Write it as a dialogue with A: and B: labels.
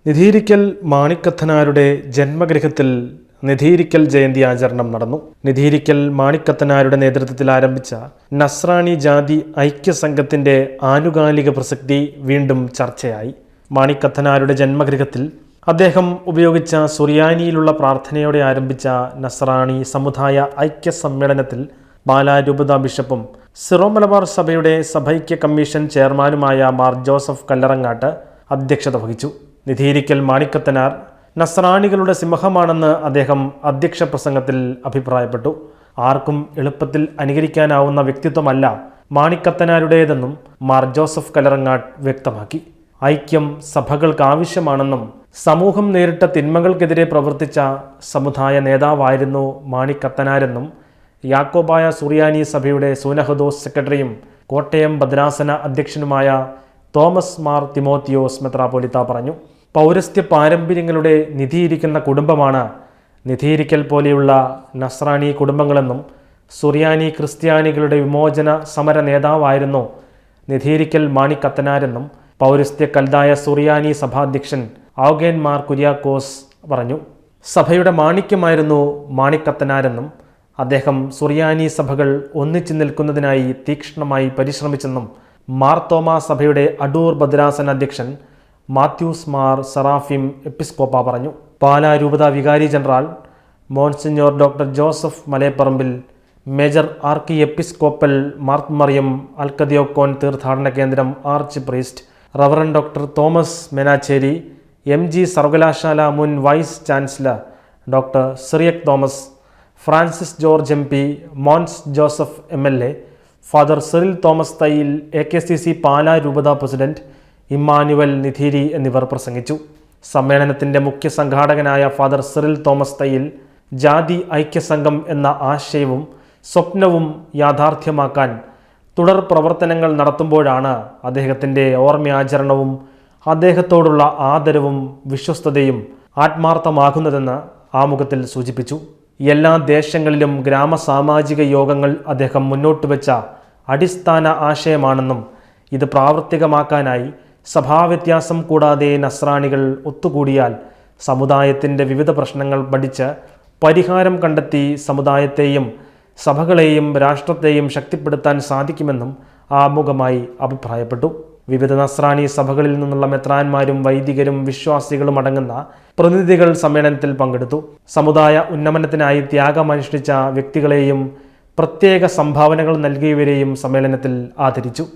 A: നിധീരിക്കൽ മാണിക്കത്തനാരുടെ ജന്മഗൃഹത്തിൽ നിധീരിക്കൽ ജയന്തി ആചരണം നടന്നു. നിധീരിക്കൽ മാണിക്കത്തനാരുടെ നേതൃത്വത്തിൽ ആരംഭിച്ച നസ്രാണി ജാതി ഐക്യസംഘത്തിന്റെ ആനുകാലിക പ്രസക്തി വീണ്ടും ചർച്ചയായി. മാണിക്കത്തനാരുടെ ജന്മഗൃഹത്തിൽ അദ്ദേഹം ഉപയോഗിച്ച സുറിയാനിയിലുള്ള പ്രാർത്ഥനയോടെ ആരംഭിച്ച നസ്രാണി സമുദായ ഐക്യ സമ്മേളനത്തിൽ പാലാ രൂപത ബിഷപ്പും സിറോ മലബാർ സഭയുടെ സഭൈക്യ കമ്മീഷൻ ചെയർമാനുമായ മാർ ജോസഫ് കല്ലറങ്ങാട്ട് അധ്യക്ഷത വഹിച്ചു. നിധീരിക്കൽ മാണിക്കത്തനാർ നസ്രാണികളുടെ സിംഹമാണെന്ന് അദ്ദേഹം അധ്യക്ഷ പ്രസംഗത്തിൽ അഭിപ്രായപ്പെട്ടു. ആർക്കും എളുപ്പത്തിൽ അനുകരിക്കാനാവുന്ന വ്യക്തിത്വമല്ല മാണിക്കത്തനാരുടേതെന്നും മാർ ജോസഫ് കല്ലറങ്ങാട്ട് വ്യക്തമാക്കി. ഐക്യം സഭകൾക്ക് ആവശ്യമാണെന്നും സമൂഹം നേരിട്ട തിന്മകൾക്കെതിരെ പ്രവർത്തിച്ച സമുദായ നേതാവായിരുന്നു മാണിക്കത്തനാരെന്നും യാക്കോബായ സുറിയാനി സഭയുടെ സൂനഹദോസ് സെക്രട്ടറിയും കോട്ടയം ഭദ്രാസന അധ്യക്ഷനുമായ തോമസ് മാർ തിമോത്തിയോസ് മെത്രാപ്പോലിത്ത പറഞ്ഞു. പൗരസ്ത്യ പാരമ്പര്യങ്ങളുടെ നിധിയിരിക്കുന്ന കുടുംബമാണ് നിധീരിക്കൽ പോലെയുള്ള നസ്രാണി കുടുംബങ്ങളെന്നും സുറിയാനി ക്രിസ്ത്യാനികളുടെ വിമോചന സമര നേതാവായിരുന്നു നിധീരിക്കൽ മാണിക്കത്തനാരെന്നും പൗരസ്ത്യ കൽദായ സുറിയാനി സഭാധ്യക്ഷൻ ഔഗേൻ മാർ കുര്യാക്കോസ് പറഞ്ഞു. സഭയുടെ മാണിക്യമായിരുന്നു മാണിക്കത്തനാരെന്നും അദ്ദേഹം സുറിയാനി സഭകൾ ഒന്നിച്ചു നിൽക്കുന്നതിനായി തീക്ഷ്ണമായി പരിശ്രമിച്ചെന്നും മാർ തോമാ സഭയുടെ അടൂർ ഭദ്രാസന അധ്യക്ഷൻ മാത്യൂസ് മാർ സറാഫിം എപ്പിസ്കോപ്പ പറഞ്ഞു. പാലാ രൂപത വികാരി general monsignor doctor Joseph Malepparambil, major archiepiscopal Mar Mariyam Arkadiyakon തീർത്ഥാടന കേന്ദ്രം archpriest reverend doctor Thomas Menachery, MG സർവകലാശാല മുൻ vice chancellor doctor Cyriac Thomas, Francis George MP, Mons Joseph MLA, father Cyril Thomas Thayyil, AKCC Pala രൂപത പ്രസിഡന്റ് ഇമ്മാനുവൽ നിധീരി എന്നിവർ പ്രസംഗിച്ചു. സമ്മേളനത്തിന്റെ മുഖ്യ സംഘാടകനായ ഫാദർ സിറിൽ തോമസ് തയ്യിൽ ജാതി ഐക്യസംഘം എന്ന ആശയവും സ്വപ്നവും യാഥാർത്ഥ്യമാക്കാൻ തുടർ പ്രവർത്തനങ്ങൾ നടത്തുമ്പോഴാണ് അദ്ദേഹത്തിൻ്റെ ഓർമ്മയാചരണവും അദ്ദേഹത്തോടുള്ള ആദരവും വിശ്വസ്തതയും ആത്മാർത്ഥമാകുന്നതെന്ന് ആമുഖത്തിൽ സൂചിപ്പിച്ചു. എല്ലാ ദേശങ്ങളിലും ഗ്രാമസാമാജിക യോഗങ്ങൾ അദ്ദേഹം മുന്നോട്ട് വെച്ച അടിസ്ഥാന ആശയമാണെന്നും ഇത് പ്രാവർത്തികമാക്കാനായി സഭാവ്യത്യാസം കൂടാതെ നസ്രാണികൾ ഒത്തുകൂടിയാൽ സമുദായത്തിൻ്റെ വിവിധ പ്രശ്നങ്ങൾ പഠിച്ച് പരിഹാരം കണ്ടെത്തി സമുദായത്തെയും സഭകളെയും രാഷ്ട്രത്തെയും ശക്തിപ്പെടുത്താൻ സാധിക്കുമെന്നും ആമുഖമായി അഭിപ്രായപ്പെട്ടു. വിവിധ നസ്രാണി സഭകളിൽ നിന്നുള്ള മെത്രാന്മാരും വൈദികരും വിശ്വാസികളും അടങ്ങുന്ന പ്രതിനിധികൾ സമ്മേളനത്തിൽ പങ്കെടുത്തു. സമുദായ ഉന്നമനത്തിനായി ത്യാഗമനുഷ്ഠിച്ച വ്യക്തികളെയും പ്രത്യേക സംഭാവനകൾ നൽകിയവരെയും സമ്മേളനത്തിൽ ആദരിച്ചു.